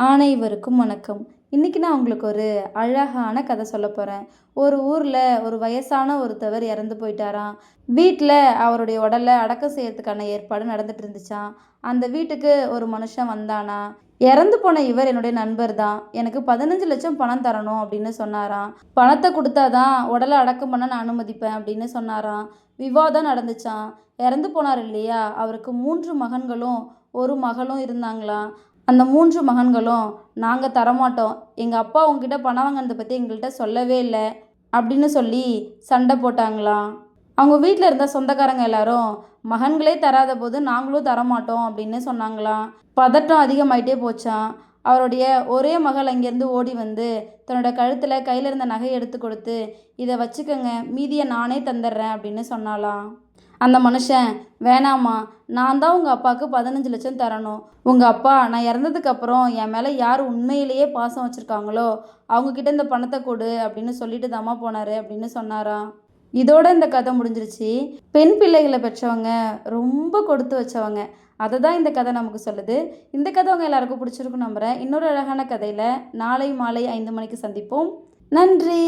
அனைவருக்கும் வணக்கம். இன்னைக்கு நான் உங்களுக்கு ஒரு அழகான கதை சொல்லப் போறேன். ஒரு ஊர்ல ஒரு வயசான ஒருத்தவர் இறந்து போயிட்டாராம். வீட்ல அவருடைய உடல அடக்கம் செய்யறதுக்கான ஏற்பாடு நடந்துட்டு இருந்துச்சாம். அந்த வீட்டுக்கு ஒரு மனுஷன் வந்தானா. இறந்து போன இவர் என்னுடைய நண்பர் தான். எனக்கு 15,00,000 பணம் தரணும் அப்படின்னு சொன்னாராம். பணத்தை கொடுத்தாதான் உடலை அடக்கம் பண்ண நான் அனுமதிப்பேன் அப்படின்னு சொன்னாராம். விவாதம் நடந்துச்சாம். இறந்து போனார் இல்லையா, அவருக்கு 3 மகன்களும் ஒரு மகளும் இருந்தாங்களாம். அந்த 3 மகன்களும், "நாங்கள் தரமாட்டோம், எங்கள் அப்பா உங்ககிட்ட பணம் வாங்கினதை பற்றி எங்கள்கிட்ட சொல்லவே இல்லை" அப்படின்னு சொல்லி சண்டை போட்டாங்களாம். அவங்க வீட்டில் இருந்த சொந்தக்காரங்க எல்லாரும், "மகன்களே தராத போது நாங்களும் தரமாட்டோம்" அப்படின்னு சொன்னாங்களாம். பதட்டம் அதிகமாயிட்டே போச்சாம். அவருடைய ஒரே மகள் அங்கேருந்து ஓடி வந்து தன்னோட கழுத்தில் கையில் இருந்த நகையை எடுத்து கொடுத்து, "இதை வச்சுக்கோங்க, மீதியை நானே தந்துடுறேன்" அப்படின்னு சொன்னாலாம். அந்த மனுஷன், "வேணாம்மா, நான் தான் உங்கள் அப்பாவுக்கு 15,00,000 தரணும். உங்கள் அப்பா நான் இறந்ததுக்கப்புறம் என் மேலே யார் உண்மையிலேயே பாசம் வச்சுருக்காங்களோ அவங்கக்கிட்ட இந்த பணத்தை கொடு" அப்படின்னு சொல்லிட்டு தாம்மா போனார் அப்படின்னு சொன்னாராம். இதோட இந்த கதை முடிஞ்சிருச்சு. பெண் பிள்ளைகளை பெற்றவங்க ரொம்ப கொடுத்து வச்சவங்க. அதை தான் இந்த கதை நமக்கு சொல்லுது. இந்த கதை உங்கள் எல்லாருக்கும் பிடிச்சிருக்கும் நம்புகிறேன். இன்னொரு அழகான கதையில் நாளை மாலை 5 மணிக்கு சந்திப்போம். நன்றி.